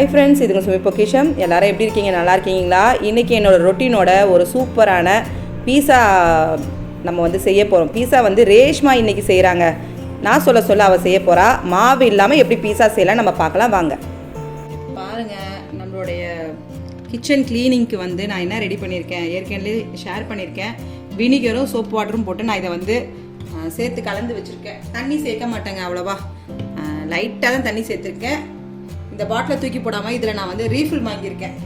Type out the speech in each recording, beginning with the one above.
Hi friends, இதுங்க சுமிpokkisham. எல்லாரும் எப்படி இருக்கீங்க? நல்லா இருக்கீங்களா? இன்றைக்கி என்னோடய ரொட்டீனோட ஒரு சூப்பரான பீஸா நம்ம வந்து செய்ய போகிறோம். பீஸா வந்து ரேஷ்மா இன்றைக்கி செய்கிறாங்க. நான் சொல்ல அவள் செய்ய போகிறா. மாவு இல்லாமல் எப்படி பீஸா செய்யலாம் நம்ம பார்க்கலாம் வாங்க. பாருங்கள், நம்மளுடைய கிச்சன் க்ளீனிங்க்கு வந்து நான் என்ன ரெடி பண்ணியிருக்கேன் ஏற்கனவே ஷேர் பண்ணியிருக்கேன். வினிகரும் சோப் வாட்டரும் போட்டு நான் இதை வந்து சேர்த்து கலந்து வச்சுருக்கேன். தண்ணி சேர்க்க மாட்டேங்க, அவ்வளோவா லைட்டாக தான் தண்ணி சேர்த்துருக்கேன். இந்த பாட்டிலை தூக்கி போடாமல் இதில் நான் வந்து ரீஃபில் வாங்கியிருக்கேன்.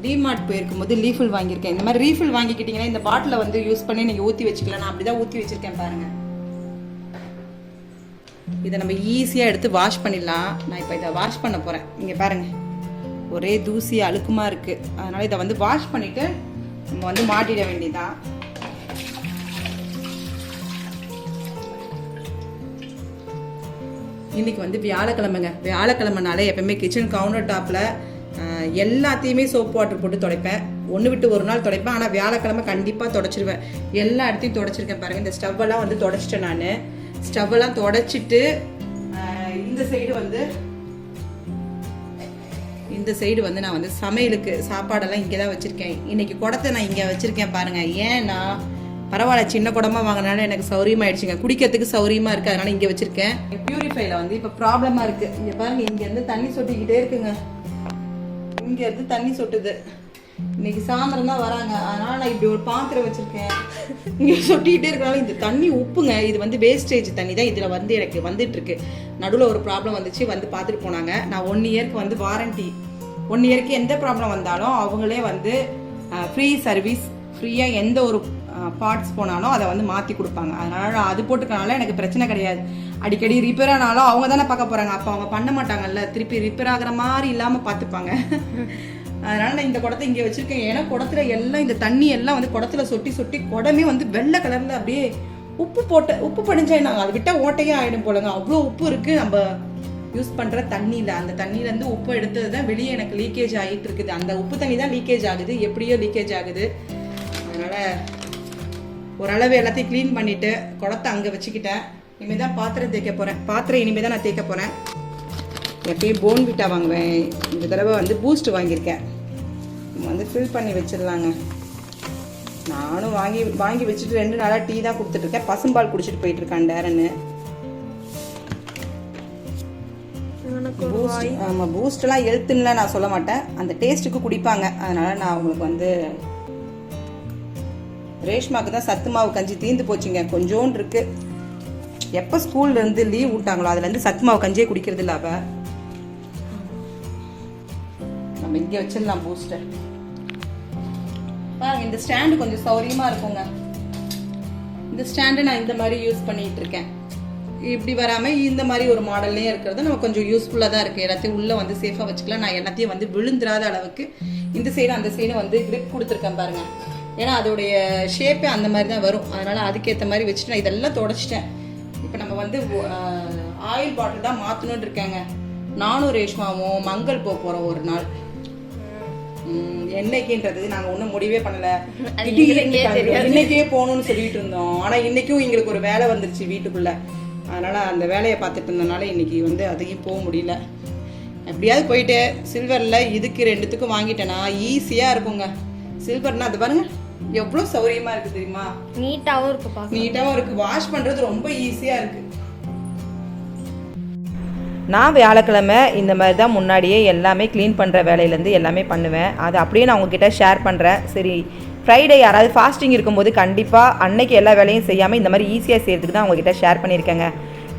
டிமார்ட் போயிருக்கும்போது ரீஃபில் வாங்கியிருக்கேன். இந்த மாதிரி ரீஃபில் வாங்கிக்கிட்டிங்கன்னா இந்த பாட்டிலை வந்து யூஸ் பண்ணி நீங்கள் ஊற்றி வச்சுக்கலாம். நான் அப்படி தான் ஊற்றி வச்சுருக்கேன் பாருங்கள். இதை நம்ம ஈஸியாக எடுத்து வாஷ் பண்ணிடலாம். நான் இப்போ இதை வாஷ் பண்ண போகிறேன். இங்கே பாருங்கள், ஒரே தூசி அழுக்குமாக இருக்குது. அதனால் இதை வந்து வாஷ் பண்ணிவிட்டு நம்ம வந்து மாட்டிட வேண்டியதான். இன்றைக்கி வந்து வியாழக்கிழமைங்க. வியாழக்கிழமைனாலே எப்பவுமே கிச்சன் கவுண்டர் டாப்பில் எல்லாத்தையுமே சோப் வாட்டர் போட்டு துடைப்பேன். ஒன்று விட்டு ஒரு நாள் துடைப்பேன். ஆனால் வியாழக்கிழமை கண்டிப்பாக துடைச்சிருவேன். எல்லா இடத்தையும் துடைச்சிருக்கேன் பாருங்கள். இந்த ஸ்டவ்வெல்லாம் வந்து துடைச்சிட்டேன். நான் ஸ்டவ்வெல்லாம் துடைச்சிட்டு இந்த சைடு வந்து நான் வந்து சமையலுக்கு சாப்பாடெல்லாம் இங்கே தான் வச்சுருக்கேன். இன்றைக்கி குடத்தை நான் இங்கே வச்சுருக்கேன் பாருங்கள். ஏன்னா பரவாயில்ல, சின்ன குடமாக வாங்கினாலும் எனக்கு சௌரியமாகிடுச்சுங்க. குடிக்கிறதுக்கு சௌரியமாக இருக்குது. அதனால் இங்கே வச்சுருக்கேன். பியூரிஃபைல வந்து இப்போ ப்ராப்ளமாக இருக்குது. இங்கே பாருங்கள், இங்கேருந்து தண்ணி சொட்டிக்கிட்டே இருக்குங்க. இங்கேருந்து தண்ணி சொட்டுது. இன்னைக்கு சாயந்தரம் தான் வராங்க. அதனால் நான் இப்படி ஒரு பாத்திரம் வச்சுருக்கேன். இங்கே சொட்டிக்கிட்டே இருக்கனால இந்த தண்ணி உப்புங்க. இது வந்து வேஸ்டேஜ் தண்ணி தான் இதில் வந்து எனக்கு வந்துட்டுருக்கு. நடுவில் ஒரு ப்ராப்ளம் வந்துச்சு, வந்து பார்த்துட்டு போனாங்க. நான் 1 இயருக்கு வந்து வாரண்டி. 1 இயருக்கு எந்த ப்ராப்ளம் வந்தாலும் அவங்களே வந்து ஃப்ரீ சர்வீஸ், ஃப்ரீயாக எந்த ஒரு பார்ட்ஸ் போனாலும் அதை வந்து மாற்றி கொடுப்பாங்க. அதனால் அது போட்டுக்கனால எனக்கு பிரச்சனை கிடையாது. அடிக்கடி ரிப்பேர் ஆனாலும் அவங்க தானே பார்க்க போகிறாங்க. அப்போ அவங்க பண்ண மாட்டாங்கல்ல, திருப்பி ரிப்பேர் ஆகிற மாதிரி இல்லாமல் பார்த்துப்பாங்க. அதனால் நான் இந்த குடத்தை இங்கே வச்சுருக்கேன். ஏன்னா குடத்துல எல்லாம் இந்த தண்ணி எல்லாம் வந்து குடத்துல சொட்டி குடமே வந்து வெள்ளை கலரில் அப்படியே உப்பு படிஞ்சா நாங்கள் அதை விட்டால் ஓட்டையே ஆகிடும் போலங்க. அவ்வளோ உப்பு இருக்குது. நம்ம யூஸ் பண்ணுற தண்ணியில், அந்த தண்ணியிலேருந்து உப்பு எடுத்தது தான் வெளியே எனக்கு லீக்கேஜ் ஆகிட்டு இருக்குது. அந்த உப்பு தண்ணி தான் லீக்கேஜ் ஆகுது, எப்படியோ லீக்கேஜ் ஆகுது. அதனால் ஓரளவு எல்லாத்தையும் க்ளீன் பண்ணிவிட்டு குடத்தை அங்கே வச்சுக்கிட்டேன். இனிமேல் தான் பாத்திரம் தேய்க்க போகிறேன். பாத்திரம் இனிமேல் தான் நான் தேய்க்க போகிறேன். எப்பயும் போன்விட்டா வாங்குவேன். இந்த தடவை வந்து பூஸ்ட் வாங்கியிருக்கேன். வந்து ஃபில் பண்ணி வச்சிடலாங்க. நானும் வாங்கி வச்சுட்டு 2 நாளாக டீ தான் கொடுத்துட்ருக்கேன். பசும்பால் குடிச்சிட்டு போயிட்டுருக்கான் டேரன்னு. ஆமாம், பூஸ்ட்லாம் ஹெல்த்துன்னுலாம் நான் சொல்ல மாட்டேன், அந்த டேஸ்ட்டுக்கு குடிப்பாங்க. அதனால் நான் அவங்களுக்கு வந்து ரேஷ்மாவுக்கு தான் சத்து மாவு கஞ்சி தீர்ந்து போச்சுங்க. கொஞ்சோண்டு இருக்கு. எப்போ ஸ்கூல்லேருந்து லீவ் விட்டாங்களோ அதுலேருந்து சத்து மாவு கஞ்சியே குடிக்கிறது இல்லை. அவள் நம்ம இங்கே வச்சிடலாம் பூஸ்டர். பாருங்க, இந்த ஸ்டாண்டு கொஞ்சம் சௌரியமாக இருக்குங்க. இந்த ஸ்டாண்டை நான் இந்த மாதிரி யூஸ் பண்ணிகிட்டு இருக்கேன். இப்படி வராமல் இந்த மாதிரி ஒரு மாடல்லையும் இருக்கிறது நம்ம கொஞ்சம் யூஸ்ஃபுல்லாக தான் இருக்குது. எல்லாத்தையும் உள்ளே வந்து சேஃபாக வச்சுக்கலாம். நான் எல்லாத்தையும் வந்து விழுந்துராத அளவுக்கு இந்த சைடு அந்த சைடு வந்து கிரிப் கொடுத்துருக்கேன் பாருங்கள். ஏன்னா அதோடைய ஷேப்பே அந்த மாதிரி தான் வரும். அதனால் அதுக்கேற்ற மாதிரி வச்சுட்டு நான் இதெல்லாம் தொடச்சிட்டேன். இப்போ நம்ம வந்து ஆயில் பாட்டில் தான் மாற்றணுன்னு இருக்காங்க. நானும் ரேஷ்மாவும் மங்கள் போகிறோம் ஒரு நாள். என்னைக்குன்றது நாங்கள் ஒன்றும் முடிவே பண்ணலை. இன்னைக்கே போகணும்னு சொல்லிட்டு இருந்தோம். ஆனால் இன்றைக்கும் எங்களுக்கு ஒரு வேலை வந்துருச்சு வீட்டுக்குள்ளே. அதனால் அந்த வேலையை பார்த்துட்டு இருந்தனால இன்றைக்கி வந்து அதையும் போக முடியல. எப்படியாவது போயிட்டு சில்வரில் இதுக்கு 2த்துக்கும் வாங்கிட்டேன்னா ஈஸியாக இருக்குங்க. சில்வர்னா அது பாருங்க எவ்வளோ சௌரியமாக இருக்குது தெரியுமா? நீட்டாகவும் இருக்குது. வாஷ் பண்ணுறது ரொம்ப ஈஸியாக இருக்குது. நான் வியாழக்கிழமை இந்த மாதிரி தான் முன்னாடியே எல்லாமே க்ளீன் பண்ணுற வேலையிலேருந்து எல்லாமே பண்ணுவேன். அது அப்படியே நான் உங்ககிட்ட ஷேர் பண்ணுறேன். சரி, ஃப்ரைடே யாராவது ஃபாஸ்டிங் இருக்கும்போது கண்டிப்பாக அன்னைக்கு எல்லா வேலையும் செய்யாமல் இந்த மாதிரி ஈஸியாக செய்கிறதுக்கு தான் உங்ககிட்ட ஷேர் பண்ணியிருக்கேங்க.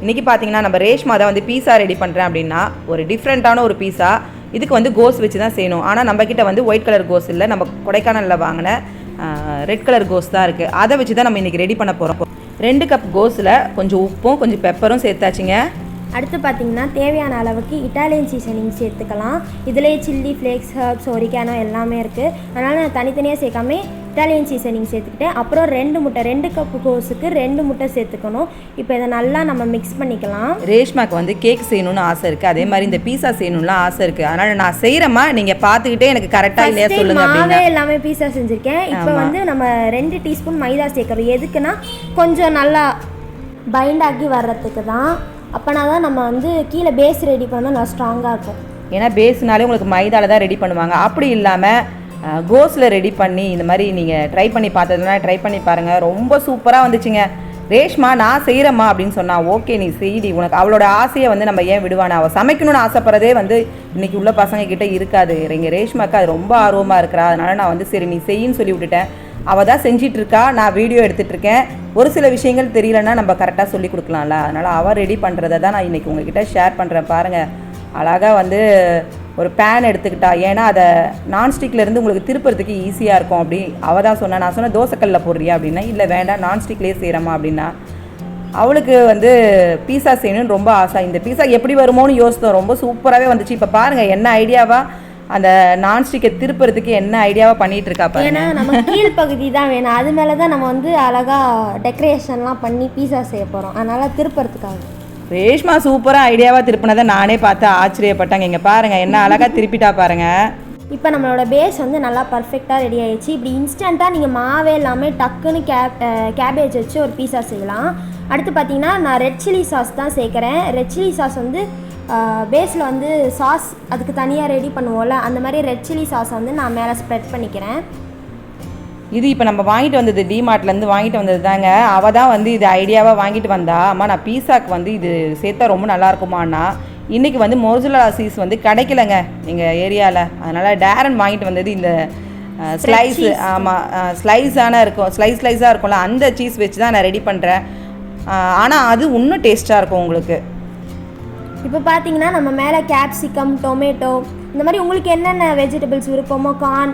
இன்றைக்கி பார்த்தீங்கன்னா நம்ம ரேஷ்மா தான் வந்து பீஸா ரெடி பண்ணுறேன் அப்படின்னா ஒரு டிஃப்ரெண்ட்டான ஒரு பீஸா. இதுக்கு வந்து கோஸ் வச்சு தான் செய்யணும். ஆனால் நம்மக்கிட்ட வந்து ஒயிட் கலர் கோஸ் இல்லை, நம்ம கொடைக்கானலில் வாங்கின ரெட் கலர் கோஸ் தான் இருக்குது. அதை வச்சு தான் நம்ம இன்றைக்கி ரெடி பண்ண போகிறோம். 2 கப் கோஸில் கொஞ்சம் உப்பும் கொஞ்சம் பெப்பரும் சேர்த்தாச்சுங்க. அடுத்து பார்த்திங்கன்னா தேவையான அளவுக்கு இட்டாலியன் சீசனிங் சேர்த்துக்கலாம். இதிலே சில்லி ஃப்ளேக்ஸ், ஹர்ப்ஸ், ஒரிகானோ எல்லாமே இருக்குது. அதனால் நான் தனித்தனியாக சேர்க்காம இட்டாலியன் சீசனிங் சேர்த்துக்கிட்டேன். அப்புறம் 2 முட்டை, 2 கப்பு கோஸுக்கு 2 முட்டை சேர்த்துக்கணும். இப்போ இதை நல்லா நம்ம மிக்ஸ் பண்ணிக்கலாம். ரேஷ்மாக்கு வந்து கேக் செய்யணும்னு ஆசை இருக்குது. அதே மாதிரி இந்த பீஸா செய்யணும்லாம் ஆசை இருக்குது. அதனால் நான் செய்கிறேம்மா, நீங்கள் பார்த்துக்கிட்டே எனக்கு கரெக்டாக இல்லையா சொல்லுங்க. மாவே எல்லாமே பீஸா செஞ்சுருக்கேன். இப்போ வந்து நம்ம 2 டீஸ்பூன் மைதா சேர்க்குறோம். எதுக்குன்னா கொஞ்சம் நல்லா பைண்ட் ஆகி வர்றதுக்கு தான். அப்போனா தான் நம்ம வந்து கீழே பேஸ் ரெடி பண்ணால் நல்லா ஸ்ட்ராங்காக இருக்கும். ஏன்னா பேஸ்னாலே உங்களுக்கு மைதாவில் தான் ரெடி பண்ணுவாங்க. அப்படி இல்லாமல் கோஸில் ரெடி பண்ணி இந்த மாதிரி நீங்கள் ட்ரை பண்ணி பார்த்ததுனா ட்ரை பண்ணி பாருங்கள். ரொம்ப சூப்பராக வந்துச்சுங்க. ரேஷ்மா நான் செய்கிறேம்மா அப்படின்னு சொன்னால் ஓகே நீ செய்டி, உனக்கு அவளோட ஆசையை வந்து நம்ம ஏன் விடுவானா, அவள் சமைக்கணும்னு ஆசைப்படுறதே வந்து இன்றைக்கி உள்ள பசங்க கிட்டே இருக்காது. எங்கள் ரேஷ்மாக்கு அது ரொம்ப ஆர்வமாக இருக்கிறா. அதனால் நான் வந்து சரி நீ செய்யின்னு சொல்லி விட்டுட்டேன். அவள் தான் செஞ்சிட்ருக்கா, நான் வீடியோ எடுத்துகிட்ருக்கேன். ஒரு சில விஷயங்கள் தெரியலன்னா நம்ம கரெக்டாக சொல்லி கொடுக்கலாம்ல. அதனால் அவள் ரெடி பண்ணுறதை தான் நான் இன்றைக்கி உங்ககிட்ட ஷேர் பண்ணுறேன். பாருங்கள் அழகாக வந்து ஒரு பேன் எடுத்துக்கிட்டா, ஏன்னா அதை நான்ஸ்டிக்லேருந்து உங்களுக்கு திருப்புறதுக்கு ஈஸியாக இருக்கும் அப்படி அவள் தான் சொன்னேன். நான் சொன்னேன் தோசைக்கல்லில் போடுறியா அப்படின்னா இல்லை வேண்டாம் நான்ஸ்டிக்லேயே செய்கிறேம்மா அப்படின்னா. அவளுக்கு வந்து பீஸா செய்யணும்னு ரொம்ப ஆசை. இந்த பீஸா எப்படி வருமோன்னு யோசித்தோம். ரொம்ப சூப்பராகவே வந்துச்சு. இப்போ பாருங்கள் என்ன ஐடியாவாக அந்த நான்ஸ்டிக்கை திருப்புறதுக்கு என்ன ஐடியாவாக பண்ணிகிட்டு இருக்கா பாருங்க. ஏன்னா நம்ம கீழ் பகுதி தான் வேணும், அது மேலே தான் நம்ம வந்து அழகாக டெக்கரேஷன்லாம் பண்ணி பீஸா செய்ய போகிறோம். அதனால் திருப்புறதுக்காக ரேஷ்மா சூப்பராக ஐடியாவாக திருப்பினதை நானே பார்த்து ஆச்சரியப்பட்டாங்க. இங்கே பாருங்கள் என்ன அழகாக திருப்பிட்டா பாருங்கள். இப்போ நம்மளோட பேஸ் வந்து நல்லா பர்ஃபெக்டாக ரெடி ஆகிடுச்சு. இப்படி இன்ஸ்டண்ட்டாக நீங்கள் மாவே இல்லாமல் டக்குன்னு கேபேஜ் வச்சு ஒரு பீஸா செய்யலாம். அடுத்து பார்த்தீங்கன்னா நான் ரெட் சில்லி சாஸ் தான் சேர்க்குறேன். ரெட் சில்லி சாஸ் வந்து பேஸில் வந்து சாஸ் அதுக்கு தனியாக ரெடி பண்ணுவோம்ல, அந்த மாதிரி ரெட் சில்லி சாஸ் வந்து நான் மேலே ஸ்ப்ரெட் பண்ணிக்கிறேன். இது இப்போ நம்ம வாங்கிட்டு வந்தது டிமார்ட்லேருந்து வாங்கிட்டு வந்தது தாங்க. அவள் தான் வந்து இது ஐடியாவாக வாங்கிட்டு வந்தா. அம்மா நான் பீஸாக்கு வந்து இது சேர்த்தா ரொம்ப நல்லாயிருக்குமான்னா, இன்றைக்கி வந்து மொரிஜிலா சீஸ் வந்து கிடைக்கலங்க எங்கள் ஏரியாவில். அதனால் டேரன் வாங்கிட்டு வந்தது இந்த ஸ்லைஸு. ஆமாம் ஸ்லைஸான இருக்கும், ஸ்லைஸாக இருக்கும்ல, அந்த சீஸ் வச்சு தான் நான் ரெடி பண்ணுறேன். ஆனால் அது இன்னும் டேஸ்ட்டாக இருக்கும் உங்களுக்கு. இப்போ பார்த்தீங்கன்னா நம்ம மேலே கேப்சிகம், டொமேட்டோ, இந்த மாதிரி உங்களுக்கு என்னென்ன வெஜிடபிள்ஸ் விருப்பமோ, கார்ன்,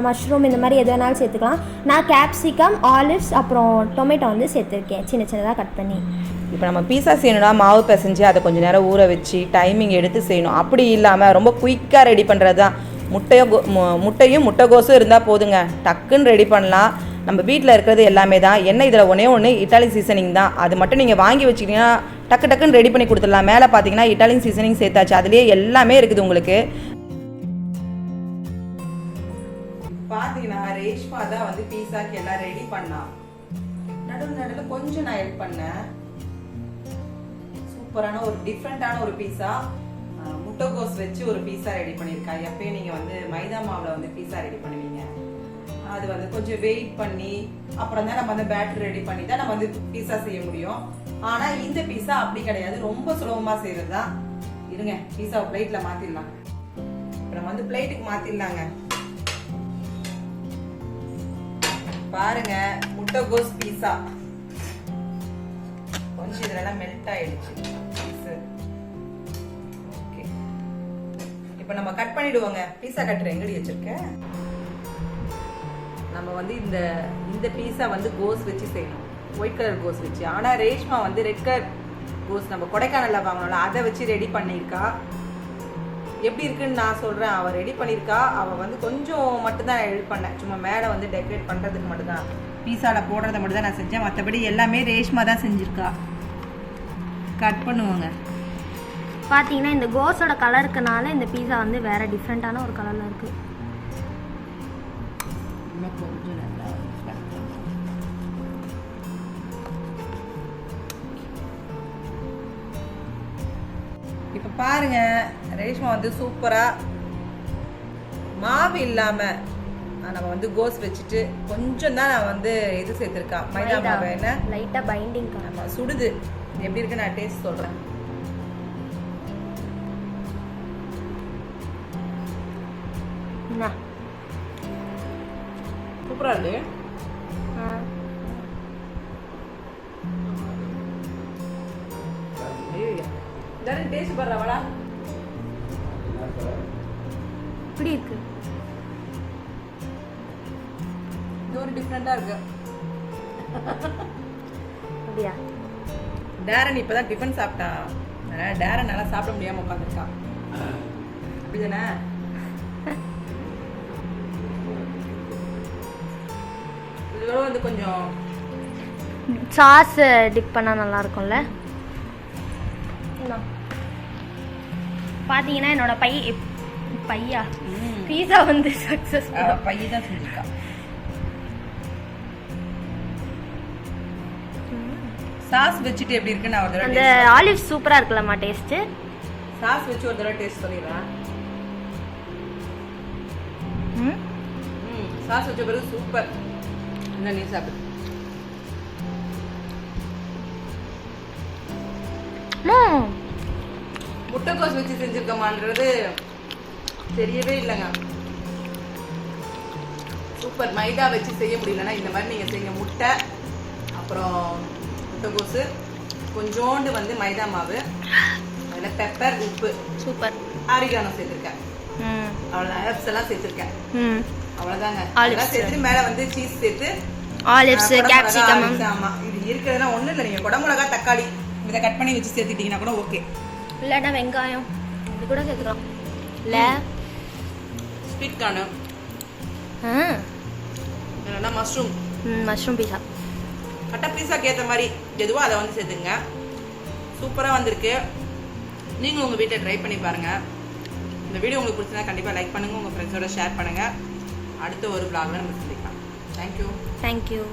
மஷ்ரூம், இந்த மாதிரி எது வேணாலும் சேர்த்துக்கலாம். நான் கேப்சிகம், ஆலிவ்ஸ், அப்புறம் டொமேட்டோ வந்து சேர்த்துருக்கேன் சின்ன சின்னதாக கட் பண்ணி. இப்போ நம்ம பீஸா செய்யணும்னா மாவு பிசைஞ்சு அதை கொஞ்சம் நேரம் ஊற வச்சு டைமிங் எடுத்து செய்யணும். அப்படி இல்லாமல் ரொம்ப குயிக்காக ரெடி பண்ணுறது தான். முட்டையும் முட்டைகோஸும் இருந்தால் போதுங்க, டக்குன்னு ரெடி பண்ணலாம். நம்ம வீட்டில் இருக்கிறது எல்லாமே தான். என்ன இதில் ஒன்று இட்டாலியன் சீசனிங் தான். அது மட்டும் நீங்கள் வாங்கி வச்சிங்கன்னா டக்குன்னு ரெடி பண்ணி கொடுத்துடலாம். மேலே பார்த்தீங்கன்னா இட்டாலியன் சீசனிங் சேர்த்தாச்சு, அதுலேயே எல்லாமே இருக்குது உங்களுக்கு. பார்த்தீங்கன்னா ரேஷ்மா தான் வந்து பீஸாக்கு எல்லாம் ரெடி பண்ணா. நடுவில் கொஞ்சம் நான் ஹெல்ப் பண்ணேன். சூப்பரான ஒரு டிஃப்ரெண்ட்டான ஒரு பீஸா, முட்டைகோஸ் வச்சு ஒரு பீஸா ரெடி பண்ணியிருக்கா. எப்பயும் நீங்கள் வந்து மைதா மாவில் வந்து பீஸா ரெடி பண்ணுவீங்க, அது வந்து கொஞ்சம் வெயிட் பண்ணி அப்புறம் தான் நம்ம வந்து பேட்டர் ரெடி பண்ணி தான் நம்ம வந்து பீஸா செய்ய முடியும். ஆனால் இந்த பீஸா அப்படி கிடையாது, ரொம்ப சுலபமாக செய்கிறது தான். இருங்க பீஸாவை பிளேட்டில் மாற்றிடலாம். இப்போ நம்ம வந்து பிளேட்டுக்கு மாற்றிடலாங்க. பாருங்க முட்டைகோஸ் பீஸா கொஞ்சம் இதெல்லாம் மெல்ட் ஆயிடுச்சு. ஓகே இப்போ நம்ம கட் பண்ணிடுவோங்க. பீஸா கட்டுற எங்கடி வச்சிருக்கேன். நம்ம வந்து இந்த பீஸா வந்து கோஸ் வச்சு செய்யணும், ஒயிட் கலர் கோஸ் வச்சு. ஆனால் ரேஷ்மா வந்து ரெட் கலர் கோஸ் நம்ம கொடைக்கானலில் வாங்கணும்ல, அதை வச்சு ரெடி பண்ணியிருக்கா. எப்படி இருக்குன்னு நான் சொல்கிறேன். அவள் ரெடி பண்ணியிருக்கா. அவள் வந்து கொஞ்சம் மட்டும்தான் ஹெல்ப் பண்ணேன், சும்மா மேலே வந்து டெக்கரேட் பண்ணுறதுக்கு மட்டும்தான், பீஸாவில் போடுறதை மட்டும் தான் நான் செஞ்சேன். மற்றபடி எல்லாமே ரேஷ்மா தான் செஞ்சுருக்கா. கட் பண்ணுவோங்க. பார்த்தீங்கன்னா இந்த கோஸோட கலருக்குனால இந்த பீஸா வந்து வேறு டிஃப்ரெண்ட்டான ஒரு கலரில் இருக்குது. கொஞ்சம் நல்லா இப்போ பாருங்க ரேஷ்மா வந்து சூப்பராக மாவு இல்லாமல் நம்ம வந்து கோஸ் வச்சுட்டு கொஞ்சம் தான் நான் வந்து இது சேர்த்துருக்கா மைதா மாவு. என்ன லைட்டாக பைண்டிங் ஆமாம் சுடுது. எப்படி இருக்கு நான் டேஸ்ட் சொல்கிறேன். சூப்பராக இருக்கு. டேஸ்ட் பண்றவளா இப்படி இருக்கு. இது ஒரு டிஃப்ரெண்டா இருக்கு. அப்படியா? டேரன் இப்பதான் டிஃபன் சாப்பிட்டா, அதனால டேரன் நல்லா சாப்பிட முடியாம உட்காந்துருக்கான். அப்படிதானே? இதோட வந்து கொஞ்சம் சாஸ் டிப் பண்ணால் நல்லா இருக்கும்ல. பார்த்தீங்கன்னா என்னோட பையா பீஸா வந்து சக்ஸஸ். பைய தான் செஞ்சுருக்கா. சாஸ் வச்சுட்டு எப்படி இருக்கு நான் ஒரு தடவை அந்த ஆலிவ் சூப்பரா இருக்குல்லம்மா டேஸ்ட். சாஸ் வச்சு ஒரு தடவை டேஸ்ட் சொல்லிடுறேன். சாஸ் வச்ச பிறகு சூப்பர். என்ன நீ சாப்பிடு. முட்டைக்கோஸ் வச்சு செஞ்சிருக்கமான்றது தெரியவே இல்லைங்க. சூப்பர். மைதா வச்சு செய்ய முடியலன்னா இந்த மாதிரி நீங்கள் செய்யுங்க. முட்டை, அப்புறம் முட்டைக்கோசு, கொஞ்சோண்டு வந்து மைதா மாவு, அதில் பெப்பர், உப்பு, சூப்பர், ஆரிகானோ சேர்த்துருக்கேன். அவ்வளோதான். ஹெர்ப்ஸ் எல்லாம் சேர்த்துருக்கேன். அவ்வளோதாங்க. அதெல்லாம் சேர்த்துட்டு மேலே வந்து சீஸ் சேர்த்து ஆலிவ்ஸ், கேப்சிகம். ஆமாம், இது இருக்கிறதுனா ஒன்றும் இல்லை. நீங்கள் குடமிளகா, தக்காளி இதை கட் பண்ணி வச்சு சேர்த்துட்டீங்கன்னா கூட ஓகே. இல்லைன்னா வெங்காயம் இது கூட சேர்த்துக்கலாம். இல்லை ஸ்வீட் கார்னு, இல்லைன்னா மஷ்ரூம் பீஸா. கரெக்டாக பீஸாக்கு ஏற்ற மாதிரி எதுவோ அதை வந்து சேர்த்துங்க. சூப்பராக வந்திருக்கு. நீங்களும் உங்கள் வீட்டை ட்ரை பண்ணி பாருங்கள். இந்த வீடியோ உங்களுக்கு பிடிச்சிருந்தா கண்டிப்பாக லைக் பண்ணுங்கள், உங்கள் ஃப்ரெண்ட்ஸோட ஷேர் பண்ணுங்கள். அடுத்த ஒரு vlogல நம்ம சந்திக்கலாம். தேங்க்யூ.